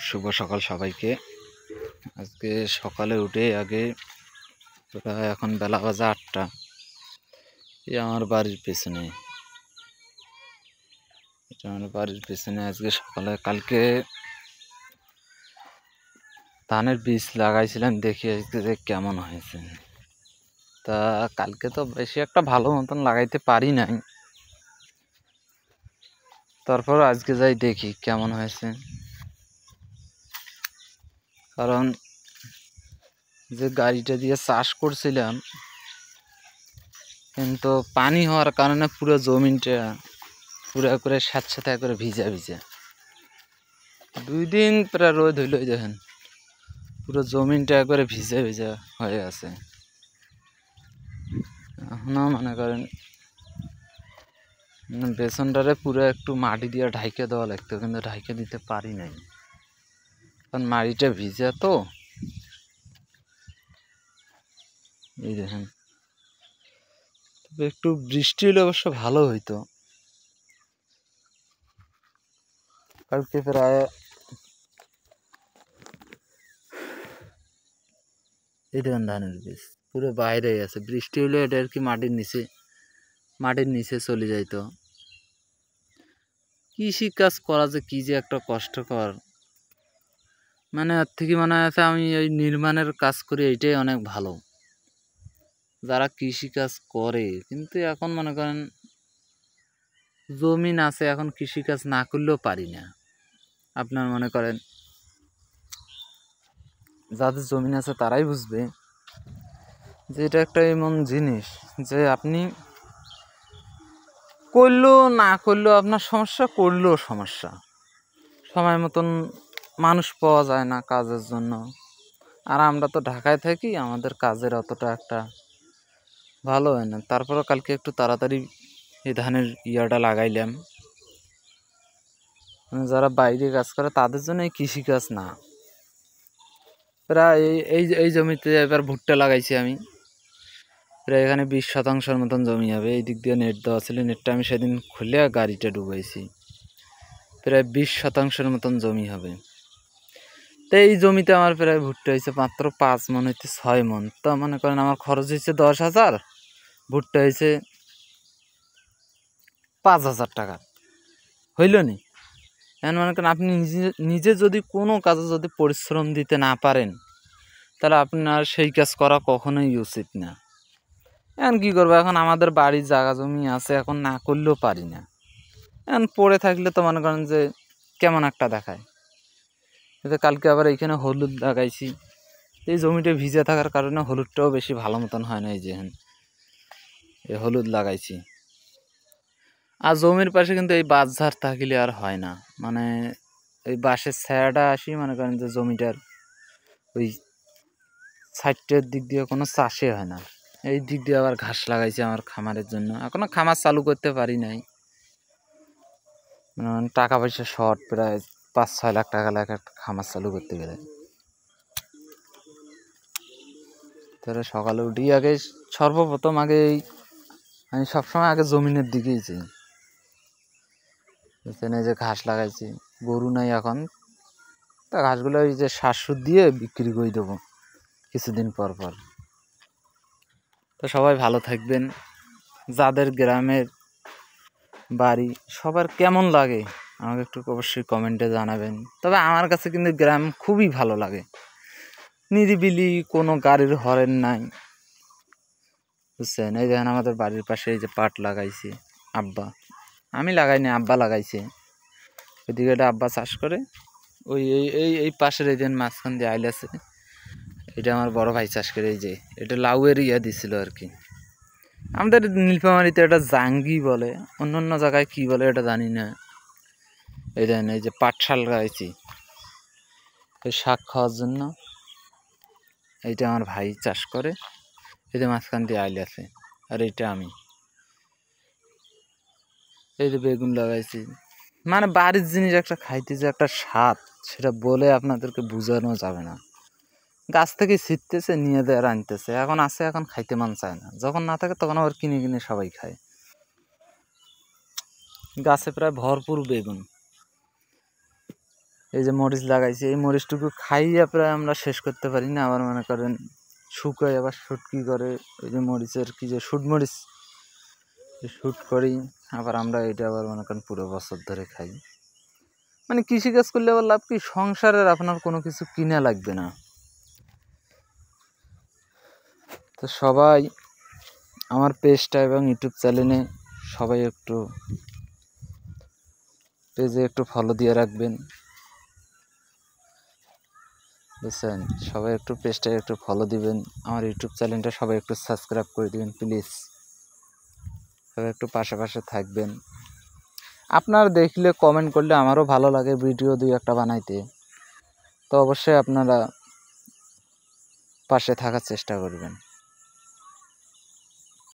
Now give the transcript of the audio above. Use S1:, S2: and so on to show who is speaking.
S1: শুভ সকাল সবাইকে। আজকে সকালে উঠে আগে প্রায় এখন বেলা বাজে 8টা। এই আমার বাড়ির পেছনে, আজকে সকালে কালকে ধানের বীজ লাগাইছিলাম, দেখি আজকে যে কেমন হয়েছে। তা কালকে তো বেশি একটা ভালো মতন লাগাইতে পারি নাই, তারপর আজকে যাই দেখি কেমন হয়েছে। কারণ যে গাড়িটা দিয়ে চাষ করছিলাম, কিন্তু পানি হওয়ার কারণে পুরো জমিনটা পুরো করে স্যাঁতস্যাঁতে করে ভিজা 2 দিন প্রায় রোদ হইল, দেখেন পুরো জমিনটা একবারে ভিজা হয়ে আছে। এখনো মনে করেন বেসনটারে পুরো একটু মাটি দিয়ে ঢাইকে দেওয়া লাগতো, কিন্তু ঢাইকে দিতে পারি নাই, কারণ মাটিটা ভিজা তো। এই দেখেন, তবে একটু বৃষ্টি হলে অবশ্য ভালো হইতো। কালকে প্রায় এই দেখেন ধানের বীজ পুরো বাইরে আছে, বৃষ্টি হলে এটা আর কি মাটির নিচে চলে যাইতো। কৃষি কাজ করা যে কি যে একটা কষ্টকর, মানে এর থেকে মনে আছে আমি ওই নির্মাণের কাজ করি, এইটাই অনেক ভালো। যারা কৃষি কাজ করে, কিন্তু এখন মনে করেন জমিন আছে, এখন কৃষি কাজ না করলেও পারি না। আপনার মনে করেন যাদের জমিন আছে তারাই বুঝবে যে এটা একটা এমন জিনিস যে আপনি করলেও না করলেও আপনার সমস্যা, করলেও সমস্যা। সময় মতন মানুষ পাওয়া যায় না কাজের জন্য। আর আমরা তো ঢাকায় থাকি, আমাদের কাজের অতটা একটা ভালো হয় না। তারপরে কালকে একটু তাড়াতাড়ি এই ধানের ইয়াটা লাগাইলাম। মানে যারা বাইরে কাজ করে তাদের জন্য এই কৃষিকাজ না। প্রায় এই জমিতে এবার ভুট্টা লাগাইছি আমি। প্রায় এখানে 20% মতন জমি হবে। এই দিক দিয়ে নেট দেওয়া ছিল, নেটটা আমি সেদিন খুলে গাড়িটা ডুবাইছি। প্রায় 20% মতন জমি হবে। তো এই জমিতে আমার প্রায় ভুট্টা হয়েছে মাত্র 5 মন হইতে 6 মন। তো মনে করেন আমার খরচ হয়েছে 10,000, ভুট্টা হয়েছে 5,000 টাকা। হইল নি? এখন মনে করেন আপনি নিজে যদি কোনো কাজে যদি পরিশ্রম দিতে না পারেন, তাহলে আপনার সেই কাজ করা কখনোই উচিত না। এখন কী করবো, এখন আমাদের বাড়ির জায়গা জমি আছে, এখন না করলেও পারি না। এখন পড়ে থাকলে তো মনে করেন যে কেমন একটা দেখায়। কিন্তু কালকে আবার এইখানে হলুদ লাগাইছি, এই জমিটা ভিজে থাকার কারণে হলুদটাও বেশি ভালো মতন হয় না। এই যে এই হলুদ লাগাইছি। আর জমির পাশে কিন্তু এই বাঁশঝাড় থাকলে আর হয় না, মানে এই বাঁশের ছায়াটা আসি, মনে করেন যে জমিটার ওই সাইডটার দিক দিয়ে কোনো চাষে হয় না। এই দিক দিয়ে আবার ঘাস লাগাইছি আমার খামারের জন্য। এখনো খামার চালু করতে পারি নাই, মানে টাকা পয়সা শর্ট, প্রায় 5-6 লাখ টাকা লাগে একটা খামার চালু করতে গেলে। তাহলে সকালে উঠি আগে সর্বপ্রথম আমি সবসময় আগে জমিনের দিকেই যাই। এখানে যে ঘাস লাগাইছি, গরু নাই এখন, তা ঘাসগুলো ওই যে শ্বাস দিয়ে বিক্রি করে দেবো কিছুদিন পর। তো সবাই ভালো থাকবেন। যাদের গ্রামের বাড়ি সবার কেমন লাগে আমাকে একটু অবশ্যই কমেন্টে জানাবেন। তবে আমার কাছে কিন্তু গ্রাম খুবই ভালো লাগে, নিরিবিলি, কোনো গাড়ির হরেন নাই, বুঝছেন। এই দেখেন আমাদের বাড়ির পাশে এই যে পাট লাগাইছি, আমি লাগাইনি, আব্বা লাগাইছে। ওইদিকে এটা আব্বা চাষ করে। ওই এই পাশের এই যে মাঝখান দিয়ে আইল আছে, এটা আমার বড় ভাই চাষ করে। এই যে এটা লাউয়ের ইয়া দিছিল আর কি। আমাদের নীলফামারীতে এটা জাঙ্গি বলে, অন্য জায়গায় কি বলে এটা জানি না। এই দেখেন এই যে পাট শাল লাগাইছি এই শাক খাওয়ার জন্য। এইটা আমার ভাই চাষ করে। এই যে মাঝখান দিয়ে আইল আছে, আর এইটা আমি। এই যে বেগুন লাগাইছি। মানে বাড়ির জিনিস একটা খাইতে যে একটা স্বাদ, সেটা বলে আপনাদেরকে বোঝানো যাবে না। গাছ থেকে ছিটতেছে, নিয়ে দেয়, আনতেছে, এখন আছে, এখন খাইতে মন চায় না। যখন না থাকে তখন আবার কিনে সবাই খায়। গাছে প্রায় ভরপুর বেগুন। এই যে মরিচ লাগাইছি, এই মরিচটুকু খাইয়ে প্রায় আমরা শেষ করতে পারি না। আবার মনে করেন শুকাই আবার শুটকি করে, ওই যে মরিচের কি যে শুট মরিচ, শুট করি আবার আমরা এটা আবার মনে করেন পুরো বছর ধরে খাই। মানে কৃষিকাজ করলে আবার লাভ কি, সংসারের আপনার কোনো কিছু কিনা লাগবে না। তো সবাই আমার পেজটা এবং ইউটিউব চ্যানেলে সবাই একটু পেজে একটু ফলো দিয়ে রাখবেন, বুঝছেন? সবাই একটু পেজটা একটু ফলো দিবেন, আমার ইউটিউব চ্যানেলটা সবাই একটু সাবস্ক্রাইব করে দিবেন প্লিজ। সবাই একটু পাশে থাকবেন। আপনারা দেখলে কমেন্ট করলে আমারও ভালো লাগে ভিডিও 2-1টা বানাইতে। তো অবশ্যই আপনারা পাশে থাকার চেষ্টা করবেন।